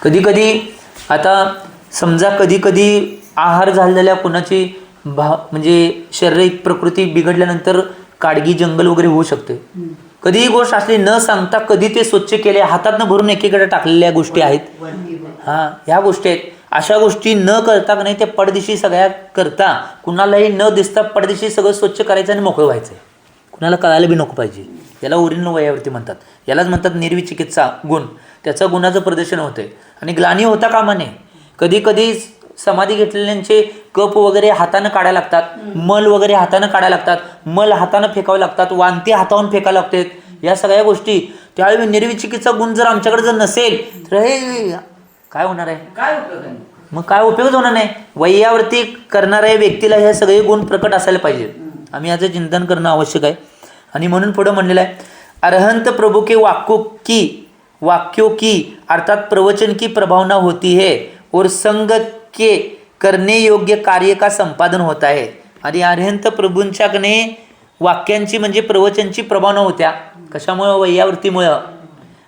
[SPEAKER 1] कधी आता समजा कधी आहार झालेल्या कोणाची म्हणजे शारीरिक प्रकृती बिघडल्यानंतर काडगी जंगल वगैरे होऊ शकते. कधीही गोष्ट असली न सांगता कधी ते स्वच्छ केले, हातातनं भरून एकीकडे टाकलेल्या गोष्टी आहेत. ह्या गोष्टी आहेत. अशा गोष्टी न करता नाही त्या पडदिशी सगळ्या करता कुणालाही न दिसता पडदिशी सगळं स्वच्छ करायचं आणि मोकळं व्हायचं. कुणाला कळायला बी नको पाहिजे. याला ओरिजिनल वैयावृत्ती म्हणतात. यालाच म्हणतात निर्विचिकित्सा गुण. त्याचं गुणाचं प्रदर्शन होतंय आणि ग्लानी होता कामा नये. कधी समाधी घेतलेल्यांचे कप वगैरे हातानं काढायला लागतात, मल वगैरे हातानं काढायला लागतात, मल हातानं फेकावे लागतात, वांती हातावून फेकायला लागतात. या सगळ्या गोष्टी त्यावेळी निर्विचिकित्सा गुण जर आमच्याकडे जर नसेल तर हे काय होणार आहे? मग काय उपयोग होणार नाही. वैयावृत्ती करणाऱ्या व्यक्तीला हे सगळे गुण प्रकट असायला पाहिजे. आम्ही याचं चिंतन करणं आवश्यक आहे. आणि म्हणून पुढं म्हणलेलं आहे, अरहंत प्रभु के वाक्यों की अर्थात प्रवचन की प्रभावना होती है और संग के करने योग्य कार्य का संपादन होता है. आणि अरहंत प्रभूंच्याकडे वाक्यांची म्हणजे प्रवचनची प्रभावना होत्या. कशामुळं? वैयावृत्तीमुळं.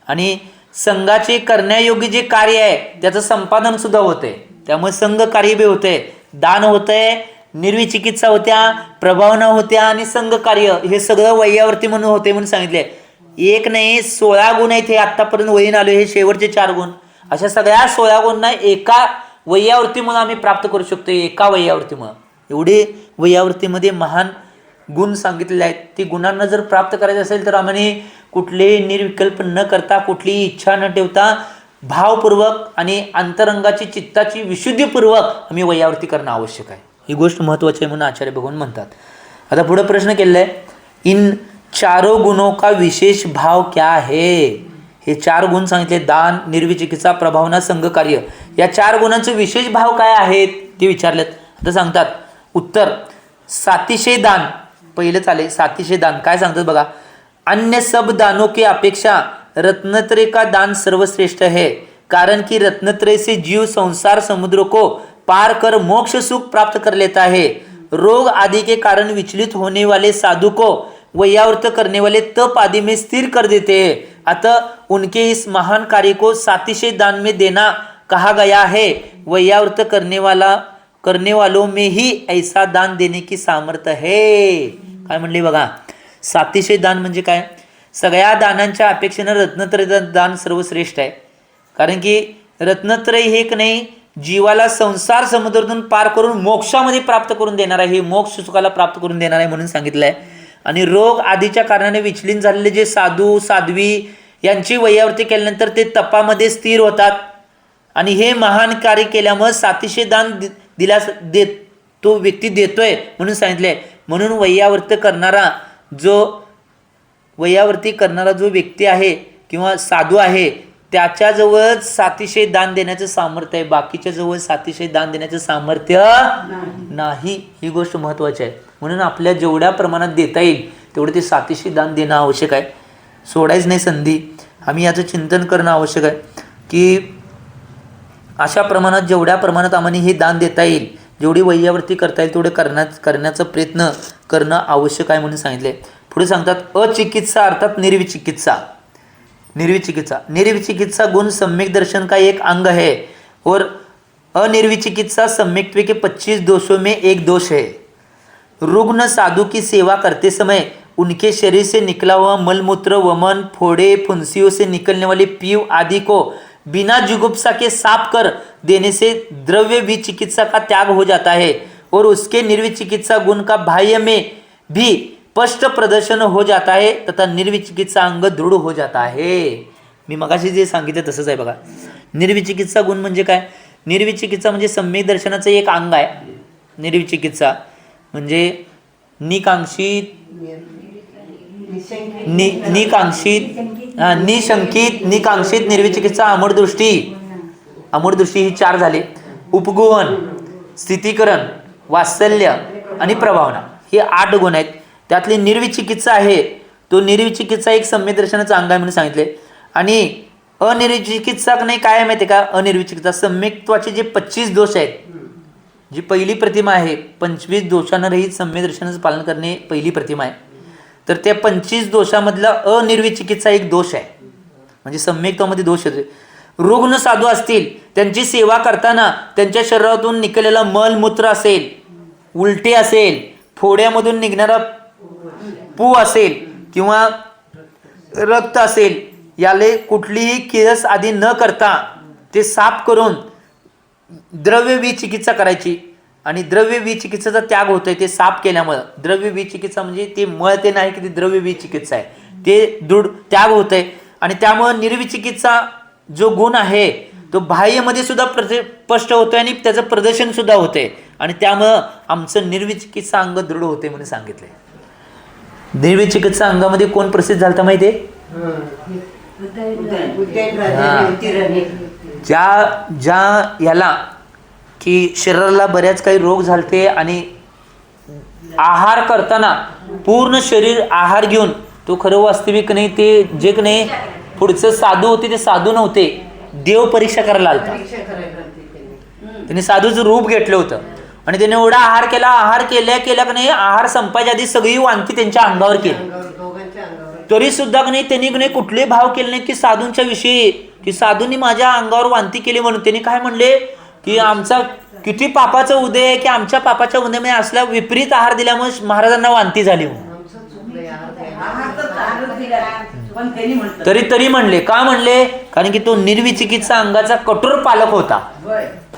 [SPEAKER 1] आणि संघाचे करण्यायोग्य जे कार्य आहे त्याचं संपादन सुद्धा होतंय. त्यामुळे संघ कार्य बी होतंय, दान होतंय, निर्विचिकित्सा होत्या, प्रभावना होत्या आणि संघ कार्य हे सगळं वैयावृत्ती म्हणून होते म्हणून सांगितले. एक नाही 16 गुण आहेत हे आत्तापर्यंत वहीन आलो. हे शेवटचे 4 गुण. अशा सगळ्या 16 गुणांना एका वैयावृत्तीमुळे आम्ही प्राप्त करू शकतो. एका वैयावृत्तीमुळे एवढे वैयावृत्तीमध्ये महान गुण सांगितलेले आहेत. ती गुणांना जर प्राप्त करायचं असेल तर आम्हाला कुठलेही निर्विकल्प न करता, कुठलीही इच्छा न ठेवता, भावपूर्वक आणि अंतरंगाची चित्ताची विशुद्धीपूर्वक आम्ही वैयावृत्ती करणं आवश्यक आहे. ही गोष्ट महत्त्वाची आहे म्हणून आचार्य भगवान म्हणतात. आता पुढे प्रश्न केलेला आहे, इन चारों गुणों का विशेष भाव क्या है? हे 4 गुण सांगितले, दान, निर्विचिकित्सा, प्रभावना, संघ कार्य. या 4 गुणांचे विशेष भाव काय आहेत ते विचारलेत. आता सांगतात उत्तर, सातिशय दान. पहिलं चाले सातिशय दान. काय सांगतात बघा, अन्य सब दानों की अपेक्षा रत्नत्रय का दान सर्वश्रेष्ठ है, कारण कि रत्नत्रय से जीव संसार समुद्र को पार कर मोक्ष सुख प्राप्त कर लेता है. रोग आदि के कारण विचलित होने वाले साधु को वैयावृत करने वाले तप आदि में स्थिर कर देते हैं. अतः उनके इस महान कार्य को सातिशय दान में देना कहा गया है. वैयावृत करने वालों में ही ऐसा दान देने की सामर्थ्य है. काय म्हणले बघा, सातिशय दान म्हणजे काय? सगळ्या दानांच्या अपेक्षेनं रत्नत्रय दान सर्वश्रेष्ठ आहे. कारण की रत्नत्रय हे एक नाही जीवाला संसार समुद्रातून पार करून मोक्षामध्ये प्राप्त करून देणार आहे. हे मोक्ष सुखाला प्राप्त करून देणार आहे म्हणून सांगितलं आहे. आणि रोग आदीच्या कारणाने विचलित झालेले जे साधू साध्वी यांची वैयावृत्ती केल्यानंतर ते तपामध्ये स्थिर होतात. आणि हे महान कार्य केल्यामुळे सातिशय दान तो व्यक्ती देतोय म्हणून सांगितलंय. म्हणून वैयावृत्ती करणारा जो व्यक्ती आहे किंवा साधू आहे त्याच्याजवळ सातिशय दान देण्याचं सामर्थ्य आहे. बाकीच्या जवळ सातिशय दान देण्याचं सामर्थ्य नाही. ही गोष्ट महत्त्वाची आहे. म्हणून आपल्या जेवढ्या प्रमाणात देता येईल तेवढे ते सातिशय दान देणं आवश्यक आहे. सोडायच नाही संधी. आम्ही याचं चिंतन करणं आवश्यक आहे की अशा प्रमाणात जेवढ्या प्रमाणात आम्हाला हे दान देता येईल, जेवढी वैयावृत्ती करता येईल तेवढे करण्याचा प्रयत्न करणं आवश्यक आहे म्हणून सांगितले. पुढे सांगतात अचिकित्सा अर्थात निर्विचिकित्सा गुण सम्यक दर्शन का एक अंग है और अनिर्विचिकित्सा सम्यक्त्व के 25 दोषों में एक दोष है. रुग्ण साधु की सेवा करते समय उनके शरीर से निकला हुआ मलमूत्र, वमन, फोड़े, फुंसियों से निकलने वाले पीव आदि को बिना जुगुप्सा के साफ कर देने से द्रव्य विचिकित्सा का त्याग हो जाता है और उसके निर्विचिकित्सा गुण का बाह्य में भी स्पष्ट प्रदर्शन हो जाता है तथा निर्विचिकित्सा अंग दृढ हो जाता है. मी मगाशी जे सांगितलं तसंच आहे बघा. निर्विचिकित्सा गुण म्हणजे काय? निर्विचिकित्सा म्हणजे सम्यक दर्शनाचं एक अंग आहे. निर्विचिकित्सा म्हणजे निकांक्षित निशंकित निकांक्षित निर्विचिकित्सा अमूढदृष्टी. अमूढदृष्टी ही 4 झाले. उपगोहन, स्थितीकरण, वात्सल्य आणि प्रभावना हे 8 गुण आहेत. त्यातली निर्विचिकित्सा आहे तो निर्विचिकित्सा एक सम्यक दर्शनाचं अंग आहे म्हणून सांगितले. आणि अनिर्विचिकित्सा नाही काय माहिती आहे का? अनिर्विचिकित्सा सम्यक्त्वाचे जे 25 दोष आहेत, जी पहिली प्रतिमा आहे 25 दोषांना रहित सम्यक दर्शनाचं पालन करणे पहिली प्रतिमा आहे. तर त्या 25 दोषामधला अनिर्विचिकित्सा एक दोष आहे. म्हणजे सम्यक्त्वामध्ये दोष येतो. रुग्ण साधू असतील त्यांची सेवा करताना त्यांच्या शरीरातून निघालेला मलमूत्र असेल, उलटी असेल, फोड्यामधून निघणारा पू असेल किंवा रक्त असेल, याले कुठलीही किळस आधी न करता ते साफ करून द्रव्य विचिकित्सा करायची. आणि द्रव्य विचिकित्साचा त्याग होतोय ते साफ केल्यामुळं. द्रव्य विचिकित्सा म्हणजे ते मळ ते नाही की ते द्रव्य विचिकित्सा आहे, ते दृढ त्याग होतंय. आणि त्यामुळं निर्विचिकित्सा जो गुण आहे तो बाह्यमध्ये सुद्धा स्पष्ट होतोय आणि त्याचं प्रदर्शन सुद्धा होतंय. आणि त्यामुळं आमचं निर्विचिकित्सा अंग दृढ होते म्हणून सांगितलंय. निर्विचिकित्सा अंगामध्ये कोण प्रसिद्ध झालं माहिती आहे? ज्या याला की शरीराला बऱ्याच काही रोग झालते आणि आहार करताना पूर्ण शरीर आहार घेऊन तो खरं वास्तविक नाही ते जे की नाही पुढचं साधू होते ते साधू नव्हते, देव परीक्षा करायला आलता. त्यांनी साधूचं रूप घेतलं होतं आणि त्याने एवढा आहार केल्या की नाही आहार संपायच्या आधी सगळी वांती त्यांच्या अंगावर केली. तरी सुद्धा की नाही त्यांनी की नाही कुठले भाव केले नाहीत की साधूंच्या विषयी की साधूंनी माझ्या अंगावर वांती केली म्हणून. त्यांनी काय म्हणले की आमचा किती पापाचं उदय आहे की आमच्या पापाच्या उदयामध्ये असल्या विपरीत आहार दिल्यामुळे महाराजांना वांती झाली म्हणून. तरी म्हणले का म्हणले? कारण की तो निर्विचिकित्सा अंगाचा कठोर पालक होता.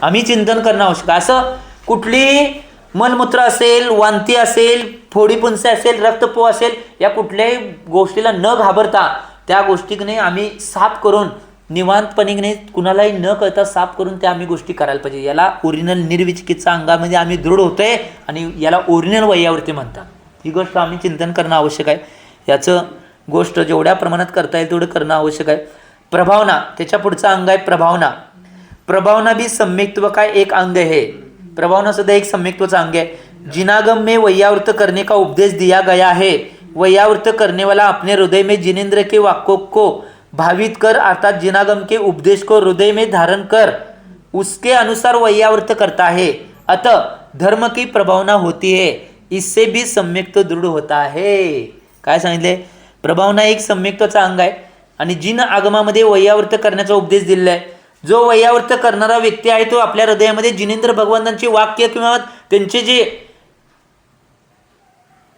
[SPEAKER 1] आम्ही चिंतन करणं आवश्यक. असं कुठली मलमूत्र असेल, वांती असेल, फोडीपुंसे असेल, रक्तपो असेल, या कुठल्याही गोष्टीला न घाबरता त्या गोष्टीने आम्ही साफ करून निवांतपणे कुणालाही न कळता साफ करून त्या आम्ही गोष्टी करायला पाहिजे. याला ओरिजिनल निर्विचिकित्सा अंगामध्ये आम्ही दृढ होतोय आणि याला ओरिजिनल वैयावृत्ती म्हणतात. ही गोष्ट आम्ही चिंतन करणं आवश्यक आहे. याचं गोष्ट जेवढ्या प्रमाणात करता येईल तेवढं करणं आवश्यक आहे. प्रभावना त्याच्या पुढचा अंग आहे प्रभावना. प्रभावना भी सम्यक्त्व का एक अंग है. प्रभावना सुद्धा एक सम्यक्त्वाचा अंग है. जिनागम में वैयावृत करने का उपदेश दिया गया है. वैयावृत करने वाला अपने हृदय में जिनेन्द्र के वाक्यों को भावित कर अर्थात जिनागम के उपदेश को हृदय में धारण कर उसके अनुसार वैयावृत करता है. अतः धर्म की प्रभावना होती है. इससे भी सम्यक्त्व दृढ़ होता है. काय सांगितले? प्रभावना एक सम्यक्त्वाचा अंग आहे आणि जिन आगमामध्ये वैयावृत करण्याचा उपदेश दिलेला आहे. जो वैयावृत करणारा व्यक्ती आहे तो आपल्या हृदयामध्ये जिनेंद्र भगवंतांचे वाक्य किंवा त्यांचे जे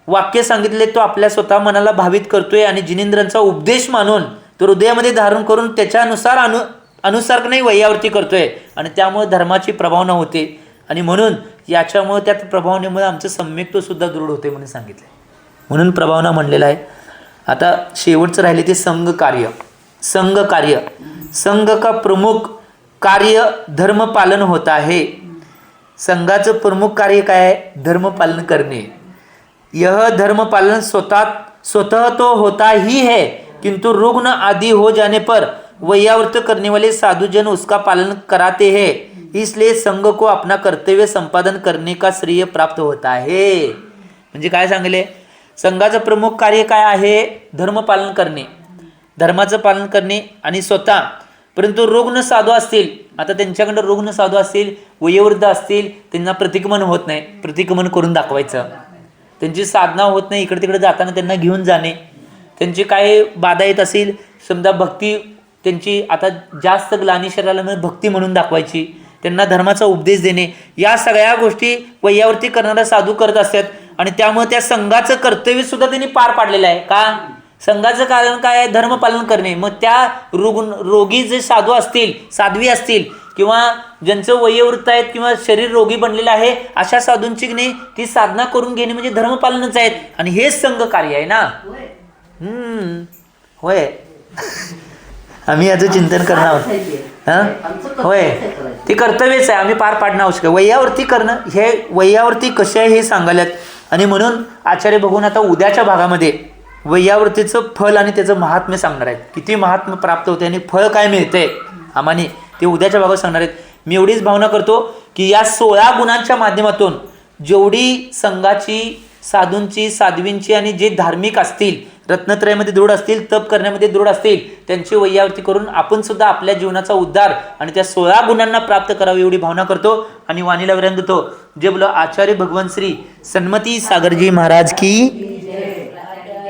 [SPEAKER 1] वाक्य सांगितले तो आपल्या स्वतः मनाला भावित करतोय आणि जिनेंद्रांचा उपदेश मानून तो हृदयामध्ये धारण करून त्याच्यानुसार अनुसार नाही वैयावृत्ती करतोय आणि त्यामुळे धर्माची प्रभावना होते. आणि म्हणून याच्यामुळे त्या प्रभावनेमुळे आमचं सम्यक्त्व सुद्धा दृढ होते म्हणून सांगितले. म्हणून प्रभावना म्हणलेला आहे. आता शेवटचं राहिले ते संघ कार्य. संघ कार्य संघ का प्रमुख कार्य धर्म पालन होता है. संघाचं प्रमुख कार्य काय आहे? धर्म पालन करणे. यह धर्म पालन स्वतः तो होता ही है किंतु रुग्ण आदि हो जाने पर वैयावृत करने वाले साधुजन उसका पालन कराते हैं. इसलिए संघ को अपना कर्तव्य संपादन करने का श्रेय प्राप्त होता है. म्हणजे काय सांगले? संघाचं प्रमुख कार्य काय आहे? धर्म पालन करणे, धर्माचं पालन करणे आणि स्वतः. परंतु रुग्ण साधू असतील, आता त्यांच्याकडे रुग्ण साधू असतील, वयोवृद्ध असतील, त्यांना प्रतिक्रमण होत नाही, प्रतिक्रमण करून दाखवायचं. त्यांची साधना होत नाही, इकडे तिकडे जाताना त्यांना घेऊन जाणे. त्यांची काय बाधा येत असेल, समजा भक्ती त्यांची आता जास्त ग्लानी शरीराला भक्ती म्हणून दाखवायची, त्यांना धर्माचा उपदेश देणे, या सगळ्या गोष्टी वैयावृत्ती करणारा साधू करत असतात. आणि त्यामुळे त्या संघाचं कर्तव्य सुद्धा त्यांनी पार पाडलेलं आहे. का? संघाचं कारण काय आहे? धर्म पालन करणे. मग त्या रोगी जे साधू असतील, साध्वी असतील किंवा ज्यांचं वयोवृत्त आहेत किंवा शरीर रोगी बनलेलं आहे अशा साधूंची नाही ती साधना करून घेणे म्हणजे धर्मपालनच आहेत. आणि हेच संघ कार्य आहे ना. होय आम्ही याचं चिंतन करणार आहोत. हां होय, ते कर्तव्यच आहे, आम्ही पार पाडणं आवश्यक आहे. वैयावरती करणं हे वैयावरती कसे आहे हे सांगायलात. आणि म्हणून आचार्य बघून आता उद्याच्या भागामध्ये वैयावरतीचं फल आणि त्याचं महात्म्य सांगणार आहेत. किती महात्म्य प्राप्त होते आणि फळ काय मिळतंय आम्हाने ते उद्याच्या भागात सांगणार आहेत. मी एवढीच भावना करतो की या 16 गुणांच्या माध्यमातून जेवढी संघाची, साधूंची, साध्वींची आणि जे धार्मिक असतील, रत्नत्रयामध्ये दृढ असतील, तप करण्यामध्ये दृढ असतील, त्यांची वैयावरती करून आपण सुद्धा आपल्या जीवनाचा उद्धार आणि त्या 16 गुणांना प्राप्त करावी एवढी भावना करतो. आणि वाणीला विराम देतो. जे बोला आचार्य भगवान श्री सन्मती सागरजी महाराज की